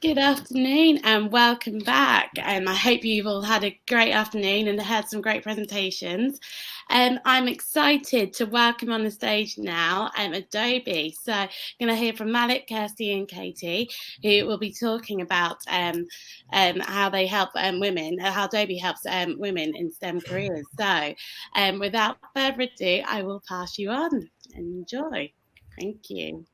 Good afternoon and welcome back. I hope you've all had a great afternoon and had some great presentations. I'm excited to welcome on the stage now Adobe. So I'm going to hear from Malik, Kirsty and Katie, who will be talking about how they help women, how Adobe helps women in STEM careers. So without further ado, I will pass you on. Enjoy. Thank you.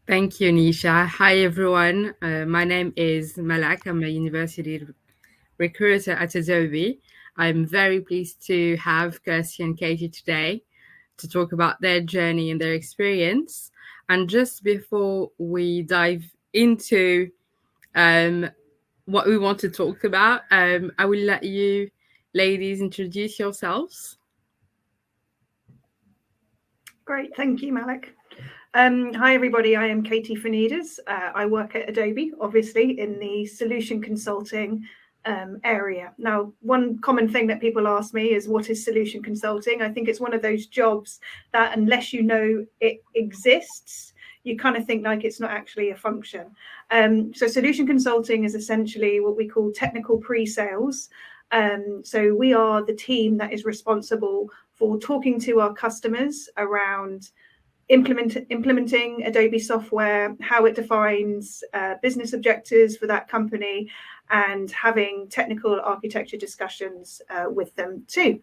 Thank you, Nisha. Hi, everyone. My name is Malak. I'm a university recruiter at Adobe. I'm very pleased to have Kirsty and Katie today to talk about their journey and their experience. And just before we dive into what we want to talk about, I will let you ladies introduce yourselves. Great. Thank you, Malak. Hi, everybody. I am Katie Fernandez. I work at Adobe, obviously, in the solution consulting area. Now, one common thing that people ask me is, what is solution consulting? I think it's one of those jobs that unless you know it exists, you kind of think like it's not actually a function. So solution consulting is essentially what we call technical pre-sales. So we are the team that is responsible for talking to our customers around implementing Adobe software, how it defines business objectives for that company, and having technical architecture discussions with them too.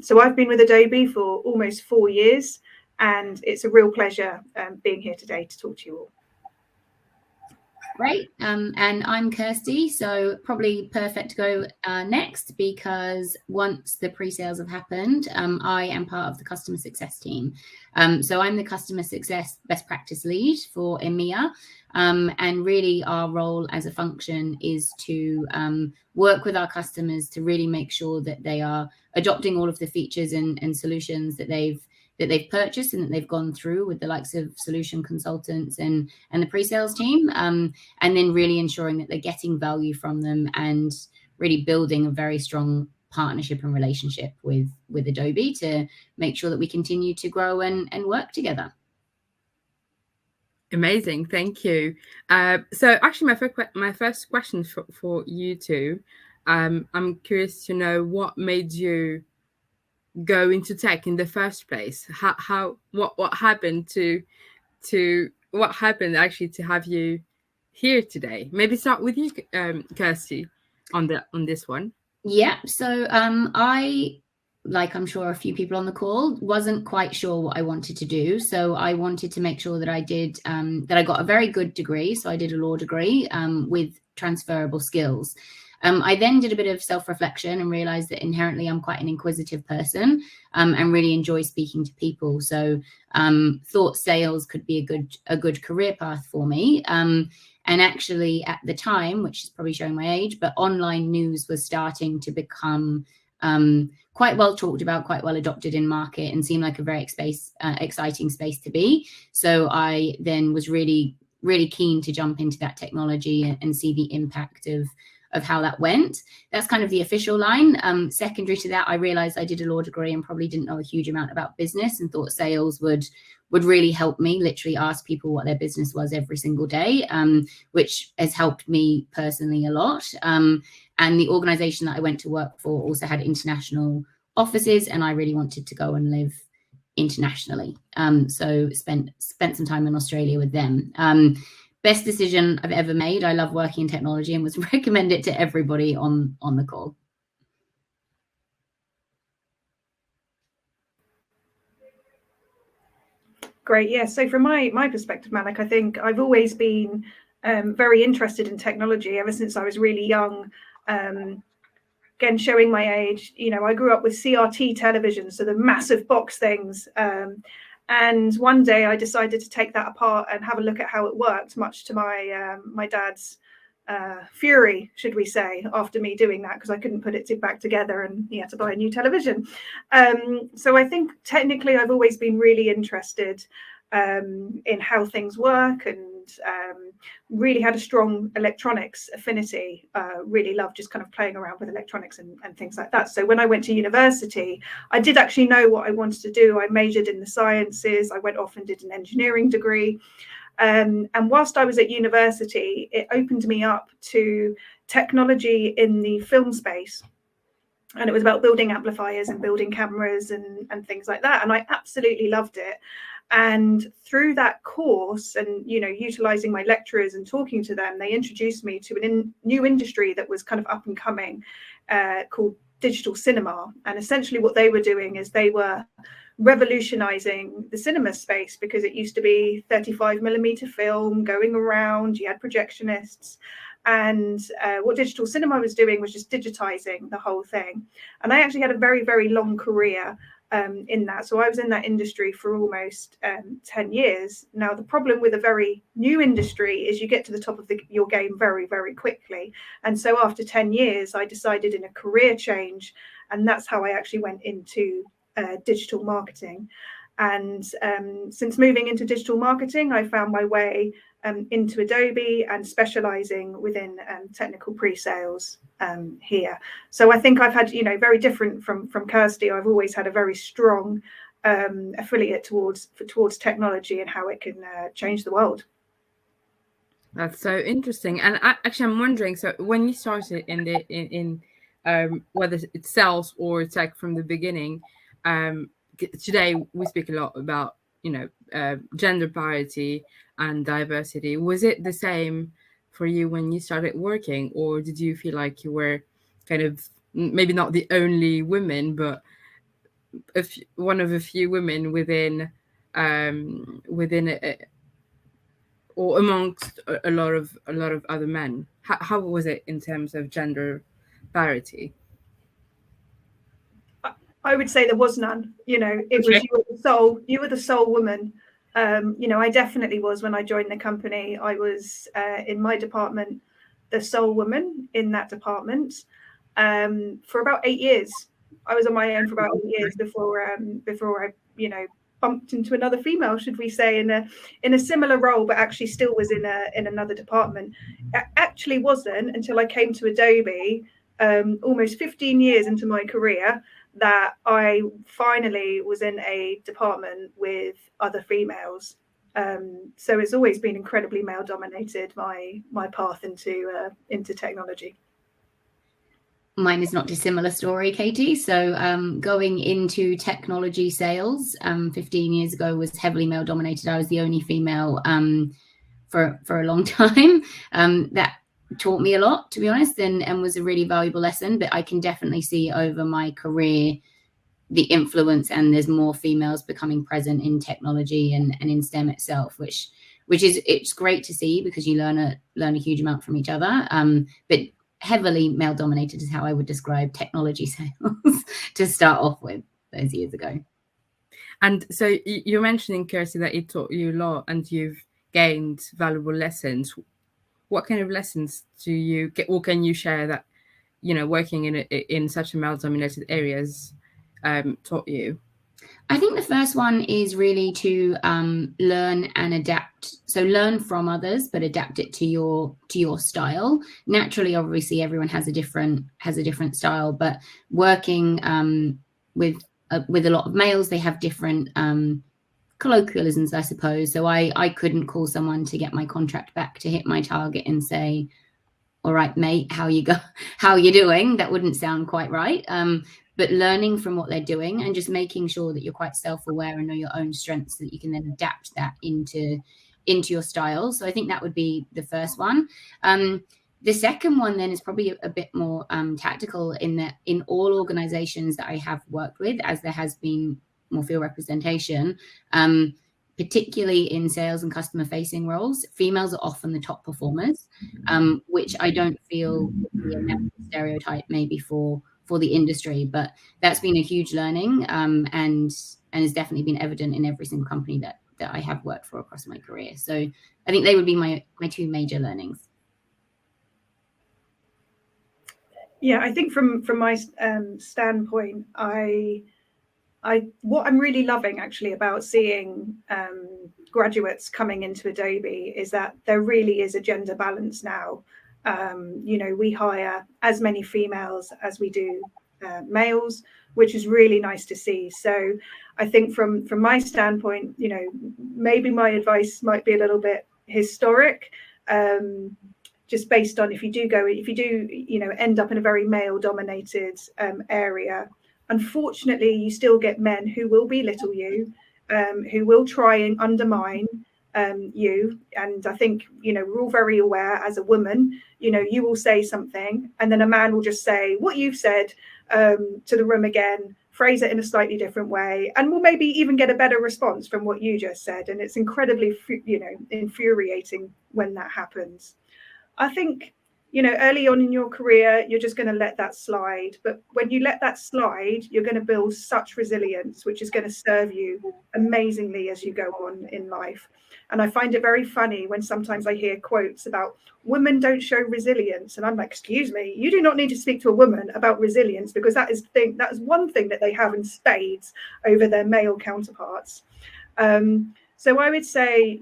So I've been with Adobe for almost 4 years, and it's a real pleasure being here today to talk to you all. Great. And I'm Kirsty, so probably perfect to go next, because once the pre-sales have happened, I am part of the customer success team. So I'm the customer success best practice lead for EMEA. And really our role as a function is to work with our customers to really make sure that they are adopting all of the features and solutions that they've purchased and that they've gone through with the likes of solution consultants and the pre-sales team, and then really ensuring that they're getting value from them and really building a very strong partnership and relationship with Adobe to make sure that we continue to grow and work together. Amazing, thank you. So actually my first question for you two, I'm curious to know what made you go into tech in the first place. What happened what happened actually to have you here today? Maybe start with you, Kirsty, on this one. Yeah, so I, like I'm sure a few people on the call, wasn't quite sure what I wanted to do. So I wanted to make sure that I did that I got a very good degree. So I did a law degree with transferable skills. I then did a bit of self-reflection and realized that inherently I'm quite an inquisitive person and really enjoy speaking to people. So thought sales could be a good career path for me. And actually at the time, which is probably showing my age, but online news was starting to become quite well talked about, quite well adopted in market, and seemed like a very exciting space to be. So I then was really, really keen to jump into that technology and see the impact of how that went. That's kind of the official line. Secondary to that, I realized I did a law degree and probably didn't know a huge amount about business, and thought sales would really help me literally ask people what their business was every single day, which has helped me personally a lot. And the organization that I went to work for also had international offices, and I really wanted to go and live internationally. So spent some time in Australia with them. Best decision I've ever made. I love working in technology and would recommend it to everybody on the call. Great. Yeah. So from my perspective, Malak, I think I've always been very interested in technology ever since I was really young. Again, showing my age, I grew up with CRT televisions, so the massive box things. And one day I decided to take that apart and have a look at how it worked, much to my dad's fury, should we say, after me doing that, because I couldn't put it back together and he had to buy a new television. So I think technically I've always been really interested in how things work, and really had a strong electronics affinity. Really loved just kind of playing around with electronics and things like that. So when I went to university, I did actually know what I wanted to do. I majored in the sciences. I went off and did an engineering degree. And whilst I was at university, it opened me up to technology in the film space. And it was about building amplifiers and building cameras and things like that. And I absolutely loved it. And through that course and, you know, utilizing my lecturers and talking to them, they introduced me to a new industry that was kind of up and coming called digital cinema. And essentially what they were doing is they were revolutionizing the cinema space, because it used to be 35mm film going around, you had projectionists. And what digital cinema was doing was just digitizing the whole thing. And I actually had a very, very long career in that. So I was in that industry for almost 10 years. Now, the problem with a very new industry is you get to the top of your game very, very quickly. And so after 10 years, I decided in a career change, and that's how I actually went into digital marketing. And since moving into digital marketing, I found my way into Adobe and specializing within technical pre-sales here. So I think I've had, you know, very different from Kirsty. I've always had a very strong affiliate towards technology and how it can change the world. That's so interesting. And I'm wondering, so when you started in whether it's sales or tech from the beginning, today we speak a lot about, you know, gender parity and diversity. Was it the same for you when you started working, or did you feel like you were kind of maybe not the only women, but one of a few women within or amongst a lot of other men? How was it in terms of gender parity? I would say there was none. You know, it was you were the sole woman. You know, I definitely was when I joined the company. I was in my department the sole woman in that department for about 8 years. I was on my own for about 8 years before I, you know, bumped into another female, should we say, in a similar role, but actually still was in another department. It actually wasn't until I came to Adobe almost 15 years into my career that I finally was in a department with other females. So it's always been incredibly male dominated, my path into technology. Mine is not a dissimilar story, Katie. So going into technology sales 15 years ago was heavily male dominated. I was the only female for a long time. That taught me a lot, to be honest, and was a really valuable lesson. But I can definitely see over my career the influence, and there's more females becoming present in technology and in STEM itself, which is, it's great to see, because you learn a huge amount from each other. But heavily male dominated is how I would describe technology sales to start off with those years ago. And so you're mentioning, Kirsty, that it taught you a lot and you've gained valuable lessons. What kind of lessons do you get, or can you share that, you know, working in such a male-dominated areas taught you? I think the first one is really to learn and adapt. So learn from others, but adapt it to your style. Naturally, obviously, everyone has a different style. But working with a lot of males, they have different colloquialisms, I suppose. So I couldn't call someone to get my contract back to hit my target and say, "All right, mate, how you doing?" That wouldn't sound quite right. But learning from what they're doing and just making sure that you're quite self-aware and know your own strengths, so that you can then adapt that into your style. So I think that would be the first one. The second one then is probably a bit more tactical, in that in all organizations that I have worked with, as there has been more field representation, particularly in sales and customer facing roles, females are often the top performers, which I don't feel would be a natural stereotype maybe for the industry, but that's been a huge learning, and has definitely been evident in every single company that I have worked for across my career. So I think they would be my two major learnings. Yeah, I think from my standpoint, what I'm really loving actually about seeing graduates coming into Adobe is that there really is a gender balance now. You know, we hire as many females as we do males, which is really nice to see. So I think from my standpoint, you know, maybe my advice might be a little bit historic, just based on if you do end up in a very male dominated area, unfortunately you still get men who will belittle you, who will try and undermine you. And I think, we're all very aware as a woman, you will say something and then a man will just say what you've said to the room again, phrase it in a slightly different way, and will maybe even get a better response from what you just said. And it's incredibly, infuriating when that happens. I think, early on in your career, you're just going to let that slide. But when you let that slide, you're going to build such resilience, which is going to serve you amazingly as you go on in life. And I find it very funny when sometimes I hear quotes about women don't show resilience. And I'm like, excuse me, you do not need to speak to a woman about resilience, because that is one thing that they have in spades over their male counterparts. So I would say,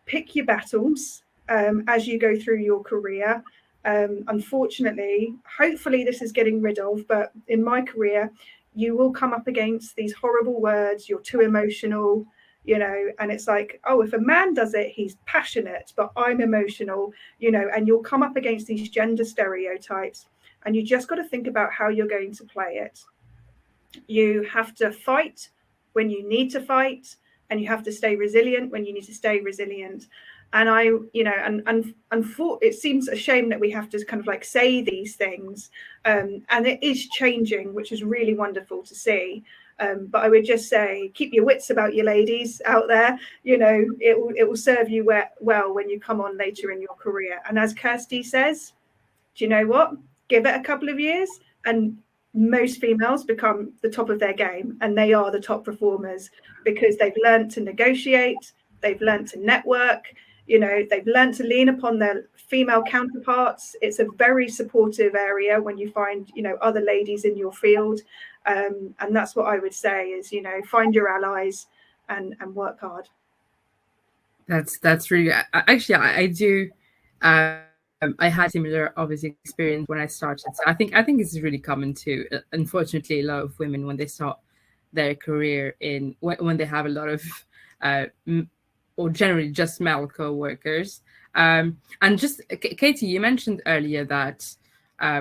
pick your battles as you go through your career. Unfortunately, hopefully this is getting rid of, but in my career, you will come up against these horrible words, you're too emotional, and it's like, oh, if a man does it, he's passionate, but I'm emotional, and you'll come up against these gender stereotypes, and you just got to think about how you're going to play it. You have to fight when you need to fight, and you have to stay resilient when you need to stay resilient. And it seems a shame that we have to kind of like say these things, and it is changing, which is really wonderful to see. But I would just say, keep your wits about you, ladies out there. It will serve you well when you come on later in your career. And as Kirsty says, do you know what? Give it a couple of years, and most females become the top of their game, and they are the top performers because they've learned to negotiate, they've learned to network. They've learned to lean upon their female counterparts. It's a very supportive area when you find, other ladies in your field. And that's what I would say is, find your allies and work hard. That's really, actually, I do. I had similar, obviously, experience when I started. So I think it's really common too. Unfortunately, a lot of women, when they start their career when they have a lot of or generally just male co-workers. And just, Katie, you mentioned earlier that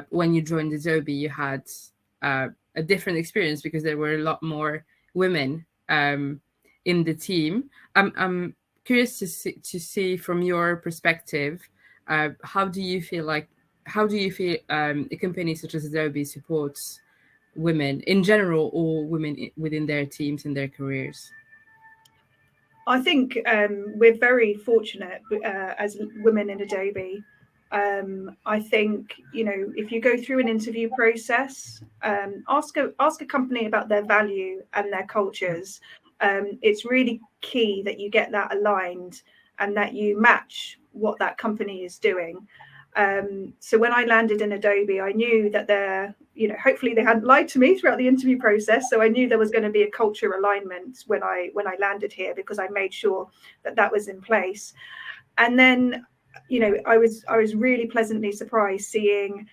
when you joined Adobe, you had a different experience because there were a lot more women in the team. I'm curious to see from your perspective, how do you feel a company such as Adobe supports women in general, or women within their teams and their careers? I think we're very fortunate as women in Adobe. I think, if you go through an interview process, ask a company about their value and their cultures. It's really key that you get that aligned and that you match what that company is doing. So when I landed in Adobe, I knew that hopefully they hadn't lied to me throughout the interview process. So I knew there was going to be a culture alignment when I landed here, because I made sure that was in place. And then, I was really pleasantly surprised seeing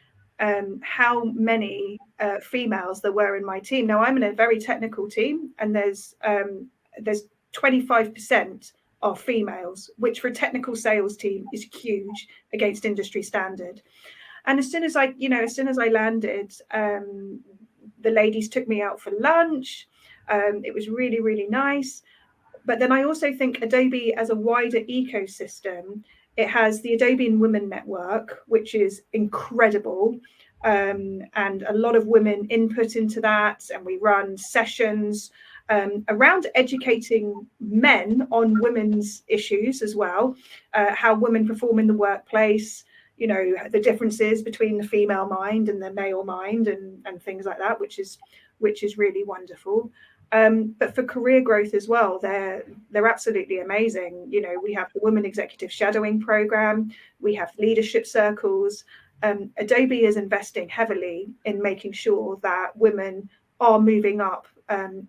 how many females there were in my team. Now, I'm in a very technical team, and there's 25% are females, which for a technical sales team is huge against industry standard. And as soon as I landed, the ladies took me out for lunch. It was really, really nice. But then I also think Adobe as a wider ecosystem, it has the Adobe and Women Network, which is incredible. And a lot of women input into that. And we run sessions around educating men on women's issues as well, how women perform in the workplace, the differences between the female mind and the male mind, and things like that, which is really wonderful. But for career growth as well, they're absolutely amazing. We have the Women Executive Shadowing Program, we have leadership circles. Adobe is investing heavily in making sure that women are moving up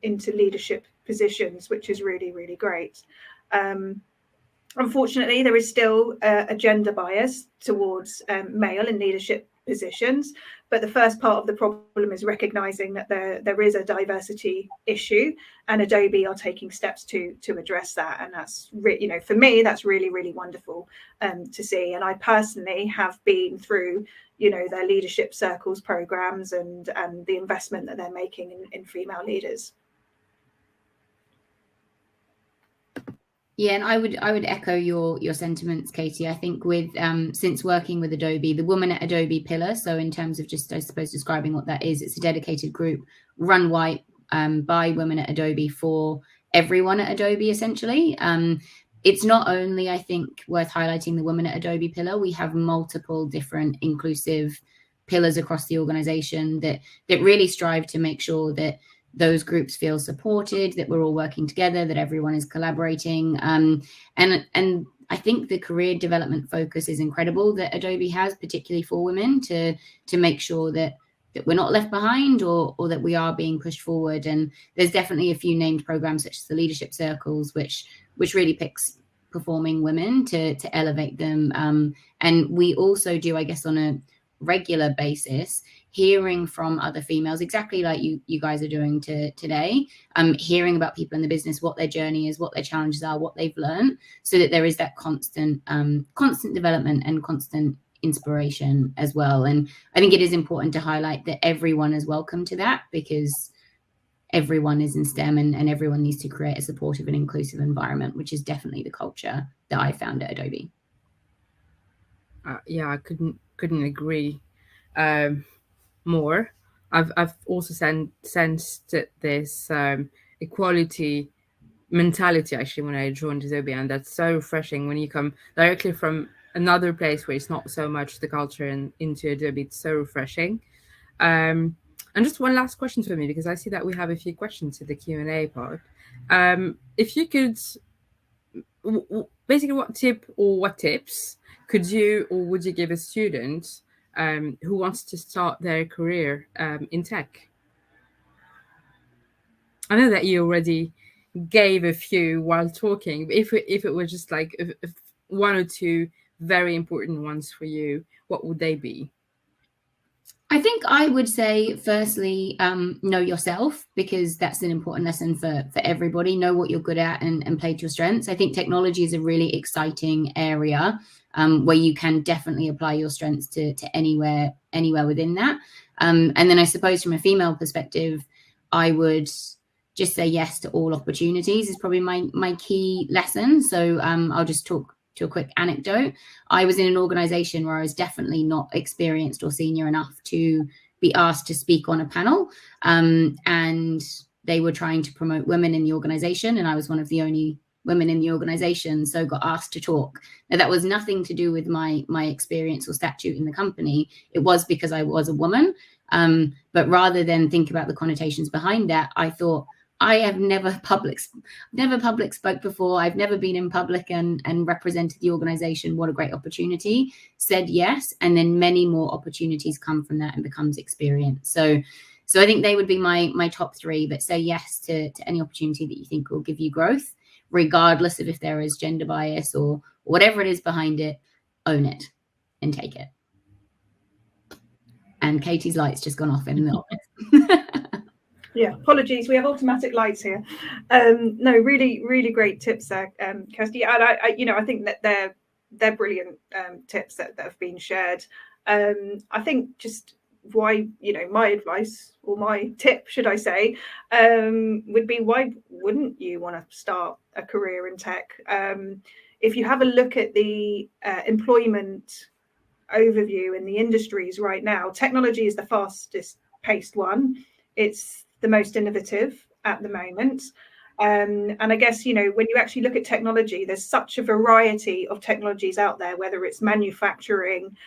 into leadership positions, which is really, really great. Unfortunately, there is still a gender bias towards male in leadership positions. But the first part of the problem is recognizing that there is a diversity issue, and Adobe are taking steps to address that. And that's, for me, that's really, really wonderful to see. And I personally have been through, their leadership circles programs and the investment that they're making in female leaders. Yeah, and I would echo your sentiments, Katie. I think with since working with Adobe, the Women at Adobe pillar, so in terms of just, I suppose, describing what that is, it's a dedicated group run by women at Adobe for everyone at Adobe, essentially. It's not only, I think, worth highlighting the Women at Adobe pillar. We have multiple different inclusive pillars across the organization that really strive to make sure that those groups feel supported, that we're all working together, that everyone is collaborating. And I think the career development focus is incredible that Adobe has, particularly for women, to make sure that we're not left behind or that we are being pushed forward. And there's definitely a few named programs such as the leadership circles, which really picks performing women to elevate them. And we also do, I guess, on a regular basis, hearing from other females, exactly like you guys are doing today, hearing about people in the business, what their journey is, what their challenges are, what they've learned, so that there is that constant development and constant inspiration as well. And I think it is important to highlight that everyone is welcome to that, because everyone is in STEM and everyone needs to create a supportive and inclusive environment, which is definitely the culture that I found at Adobe. Yeah, I couldn't agree more. I've also sensed this equality mentality actually when I joined Adobe, and that's so refreshing when you come directly from another place where it's not so much the culture and into Adobe. It's so refreshing. And just one last question for me, because I see that we have a few questions in the Q&A part. If you could, basically, what tip or what tips could you or would you give a student who wants to start their career in tech? I know that you already gave a few while talking, but if it was just like one or two very important ones for you, what would they be? I think I would say, firstly, know yourself, because that's an important lesson for everybody. Know what you're good at and play to your strengths. I think technology is a really exciting area where you can definitely apply your strengths to anywhere within that. And then I suppose from a female perspective, I would just say yes to all opportunities is probably my key lesson. So I'll just talk to a quick anecdote. I was in an organization where I was definitely not experienced or senior enough to be asked to speak on a panel. And they were trying to promote women in the organization, and I was one of the only women in the organization, so got asked to talk. Now, that was nothing to do with my experience or statute in the company. It was because I was a woman. But rather than think about the connotations behind that, I thought, I have never public spoke before. I've never been in public and represented the organization. What a great opportunity. Said yes. And then many more opportunities come from that and becomes experience. So I think they would be my top three, but say yes to any opportunity that you think will give you growth, regardless of if there is gender bias or whatever it is behind it. Own it and take it. And Katie's light's just gone off in the office. Yeah, apologies. We have automatic lights here. No, really, really great tips there, Kirsty. And I think that they're brilliant tips that have been shared. I think just why, my advice or my tip, should I say, would be, why wouldn't you want to start a career in tech? If you have a look at the employment overview in the industries right now, technology is the fastest paced one. It's the most innovative at the moment. And I guess, when you actually look at technology, there's such a variety of technologies out there, whether it's manufacturing,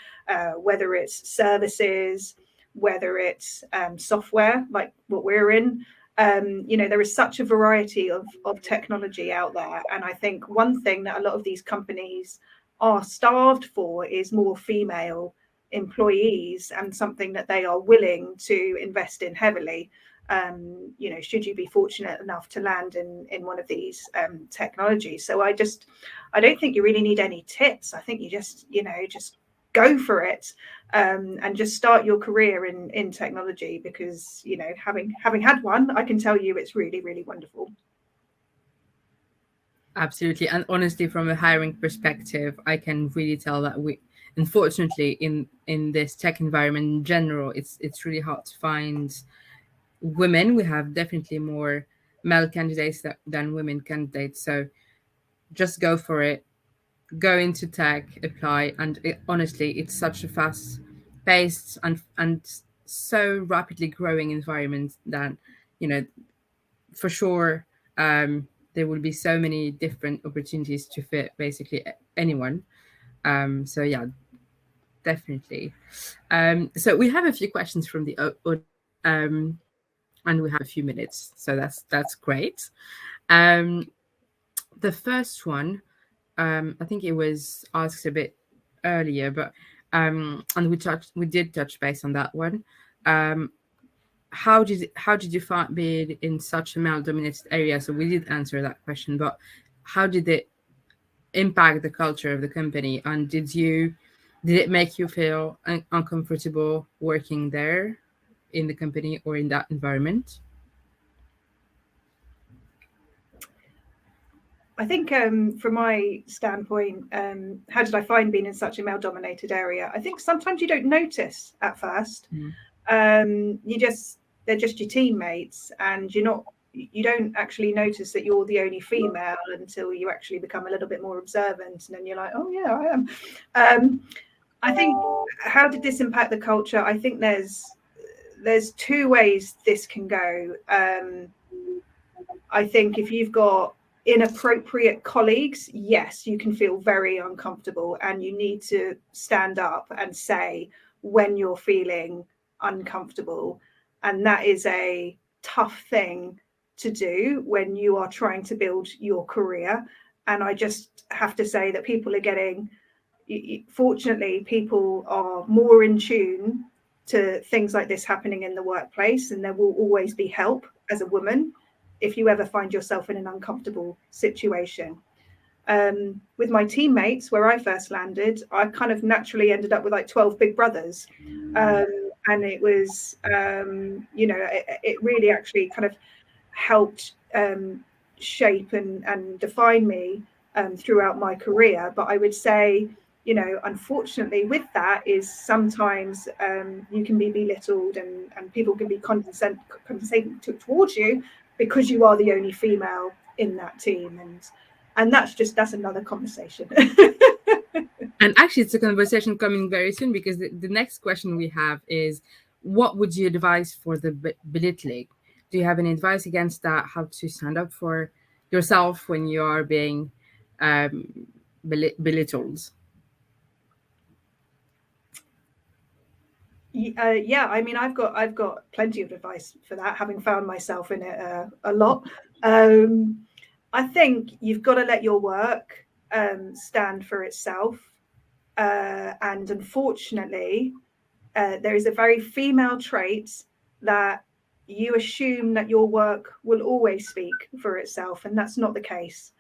whether it's services, whether it's software, like what we're in. There is such a variety of technology out there. And I think one thing that a lot of these companies are starved for is more female employees, and something that they are willing to invest in heavily. Should you be fortunate enough to land in one of these technologies. So I don't think you really need any tips. I think you just go for it, and just start your career in technology, because, you know, having had one, I can tell you it's really, really wonderful. Absolutely. And honestly, from a hiring perspective, I can really tell that we, unfortunately, in this tech environment in general, it's really hard to find women. We have definitely more male candidates than women candidates. So just go for it. Go into tech, apply, and honestly, it's such a fast-paced and so rapidly growing environment that, you know, for sure, there will be so many different opportunities to fit basically anyone. So yeah, definitely. So we have a few questions from the audience, and we have a few minutes, so that's great. The first one, I think it was asked a bit earlier, but and we did touch base on that one. How did you find being in such a male-dominated area? So we did answer that question, but how did it impact the culture of the company? And did it make you feel uncomfortable working there in the company or in that environment? I think from my standpoint, how did I find being in such a male-dominated area? I think sometimes you don't notice at first. They're just your teammates, and you don't actually notice that you're the only female until you actually become a little bit more observant, and then you're like, oh yeah, I am. I think, how did this impact the culture? I think there's two ways this can go. I think if you've got inappropriate colleagues, yes, you can feel very uncomfortable, and you need to stand up and say when you're feeling uncomfortable. And that is a tough thing to do when you are trying to build your career. And I just have to say that fortunately, people are more in tune to things like this happening in the workplace, and there will always be help as a woman if you ever find yourself in an uncomfortable situation. With my teammates, where I first landed, I kind of naturally ended up with like 12 big brothers. And it was, it really actually kind of helped shape and define me throughout my career. But I would say, unfortunately with that is sometimes you can be belittled and people can be condescending towards you because you are the only female in that team. And that's another conversation. And actually, it's a conversation coming very soon, because the next question we have is, what would you advise for the belittling? Do you have any advice against that? How to stand up for yourself when you are being belittled? Yeah, I mean, I've got plenty of advice for that, having found myself in it a lot. I think you've got to let your work stand for itself. And unfortunately, there is a very female trait that you assume that your work will always speak for itself, and that's not the case.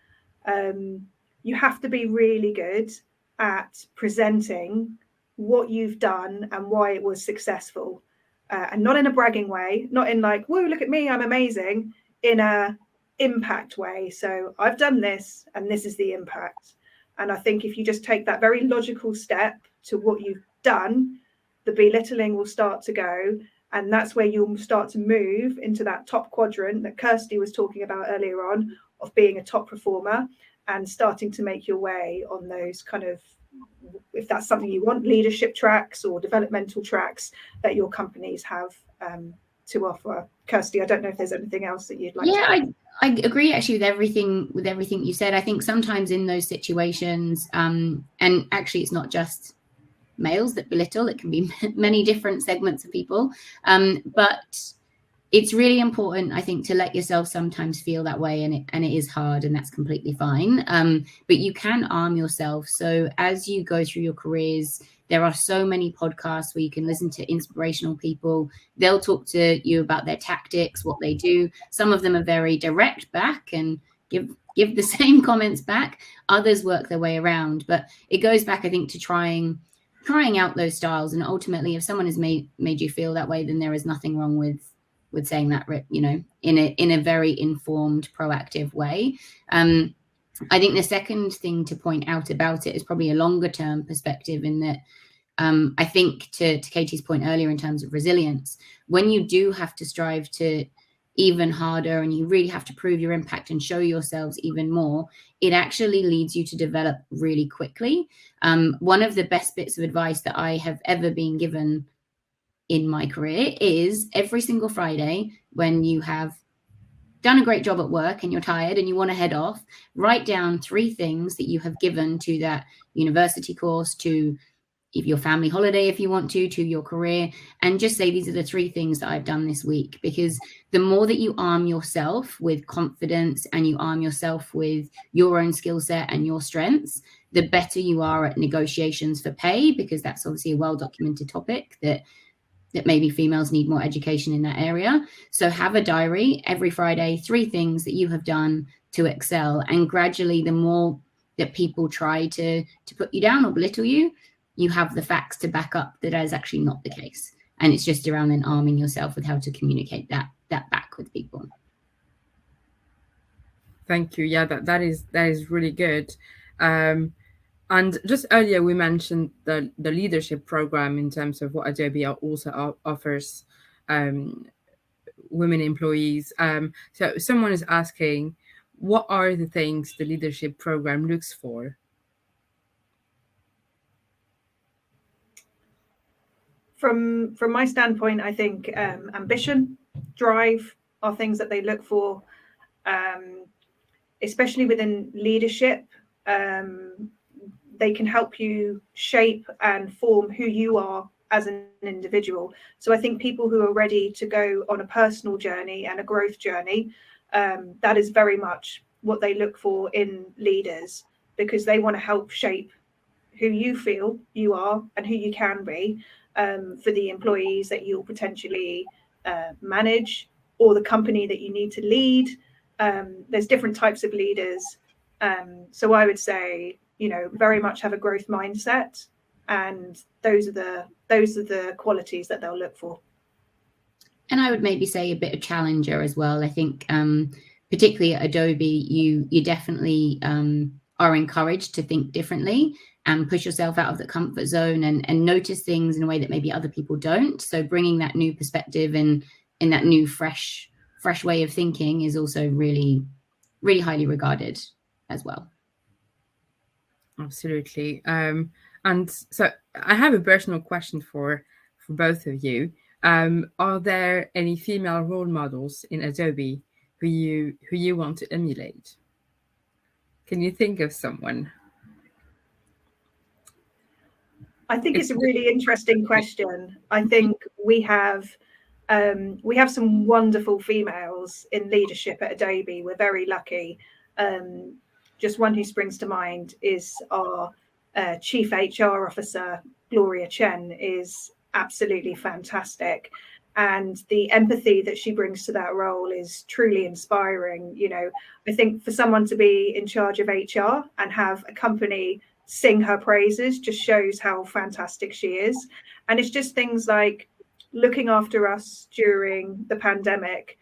You have to be really good at presenting what you've done and why it was successful, and not in a bragging way, not in like, woo, look at me, I'm amazing, in a impact way. So I've done this and this is the impact. And I think if you just take that very logical step to what you've done, the belittling will start to go. And that's where you'll start to move into that top quadrant that Kirsty was talking about earlier on, of being a top performer and starting to make your way on those kind of, if that's something you want, leadership tracks or developmental tracks that your companies have to offer. Kirsty, I don't know if there's anything else that you'd like to add. I agree actually with everything you said. I think sometimes in those situations, and actually it's not just males that belittle, it can be many different segments of people, but it's really important, I think, to let yourself sometimes feel that way, and it is hard, and that's completely fine. But you can arm yourself. So as you go through your careers, there are so many podcasts where you can listen to inspirational people. They'll talk to you about their tactics, what they do. Some of them are very direct back and give the same comments back. Others work their way around. But it goes back, I think, to trying trying out those styles. And ultimately, if someone has made you feel that way, then there is nothing wrong with saying that, you know, in a very informed, proactive way. I think the second thing to point out about it is probably a longer term perspective, in that I think to Katie's point earlier in terms of resilience, when you do have to strive to even harder and you really have to prove your impact and show yourselves even more, it actually leads you to develop really quickly. One of the best bits of advice that I have ever been given in my career is every single Friday, when you have done a great job at work and you're tired and you want to head off, write down 3 things that you have given to that university course, to your family holiday if you want to your career, and just say, these are the 3 things that I've done this week. Because the more that you arm yourself with confidence and you arm yourself with your own skill set and your strengths, the better you are at negotiations for pay, because that's obviously a well-documented topic that maybe females need more education in that area. So have a diary every Friday, 3 things that you have done to excel. And gradually, the more that people try to put you down or belittle you, you have the facts to back up that is actually not the case. And it's just around then arming yourself with how to communicate that back with people. Thank you. Yeah, that is really good. And just earlier, we mentioned the leadership program in terms of what Adobe also offers women employees. So someone is asking, what are the things the leadership program looks for? From my standpoint, I think ambition, drive are things that they look for, especially within leadership. They can help you shape and form who you are as an individual. So I think people who are ready to go on a personal journey and a growth journey, that is very much what they look for in leaders, because they want to help shape who you feel you are and who you can be for the employees that you'll potentially manage, or the company that you need to lead. There's different types of leaders. So I would say, you know, very much have a growth mindset, and those are the qualities that they'll look for. And I would maybe say a bit of challenger as well. I think particularly at Adobe, you definitely are encouraged to think differently and push yourself out of the comfort zone and notice things in a way that maybe other people don't. So bringing that new perspective and in that new fresh way of thinking is also really, really highly regarded as well. Absolutely. And so I have a personal question for both of you. Are there any female role models in Adobe who you want to emulate? Can you think of someone? I think it's a really interesting question. I think we have some wonderful females in leadership at Adobe. We're very lucky. Just one who springs to mind is our Chief HR Officer, Gloria Chen, is absolutely fantastic. And the empathy that she brings to that role is truly inspiring. You know, I think for someone to be in charge of HR and have a company sing her praises just shows how fantastic she is. And it's just things like looking after us during the pandemic.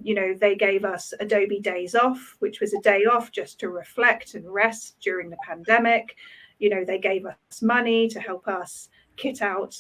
You know, they gave us Adobe Days Off, which was a day off just to reflect and rest during the pandemic. You know, they gave us money to help us kit out,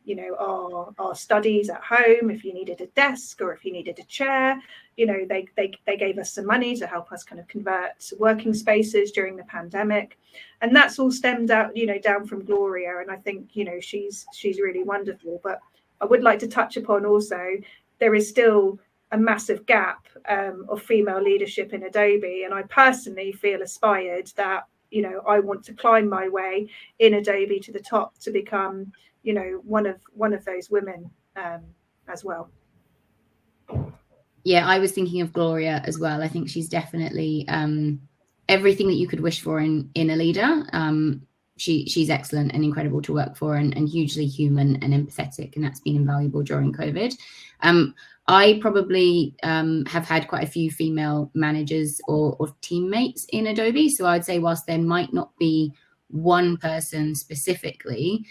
you know, our studies at home. If you needed a desk or if you needed a chair, you know, they gave us some money to help us kind of convert working spaces during the pandemic. And that's all stemmed out, you know, down from Gloria. And I think, you know, she's really wonderful. But I would like to touch upon also, there is still a massive gap of female leadership in Adobe. And I personally feel inspired that, you know, I want to climb my way in Adobe to the top to become, you know, one of those women as well. Yeah, I was thinking of Gloria as well. I think she's definitely everything that you could wish for in a leader. She's excellent and incredible to work for, and hugely human and empathetic, and that's been invaluable during COVID. I probably have had quite a few female managers or teammates in Adobe. So I'd say whilst there might not be one person specifically,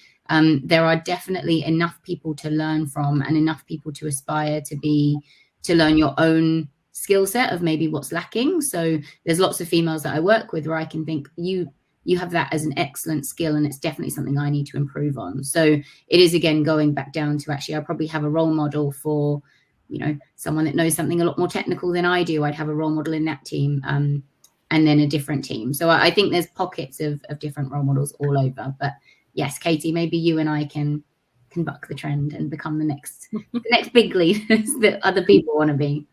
there are definitely enough people to learn from and enough people to aspire to learn your own skill set of maybe what's lacking. So there's lots of females that I work with where I can think you have that as an excellent skill, and it's definitely something I need to improve on. So it is, again, going back down to actually I probably have a role model for, you know, someone that knows something a lot more technical than I do. I'd have a role model in that team, and then a different team. So I think there's pockets of different role models all over. But yes, Katie, maybe you and I can buck the trend and become the next big leaders that other people want to be.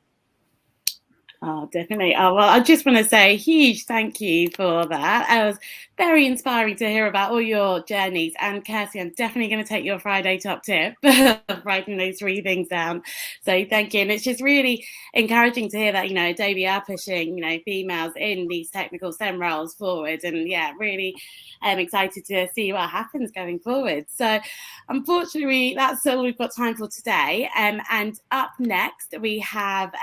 Oh, definitely. Oh, well, I just want to say a huge thank you for that. It was very inspiring to hear about all your journeys. And Kirsty, I'm definitely going to take your Friday top tip of writing those 3 things down. So thank you. And it's just really encouraging to hear that, you know, Adobe are pushing, you know, females in these technical STEM roles forward. And yeah, really excited to see what happens going forward. So unfortunately, that's all we've got time for today. And up next, we have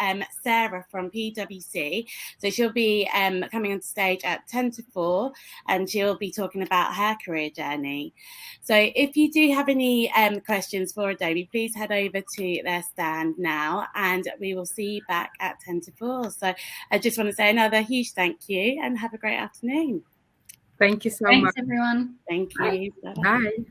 Sarah from PwC. So she'll be coming on stage at 10 to 4, and she'll be talking about her career journey. So if you do have any questions for Adobe, please head over to their stand now, and we will see you back at 10 to 4. So I just want to say another huge thank you, and have a great afternoon. Thank you so Thanks, much. everyone. Thank you. Bye.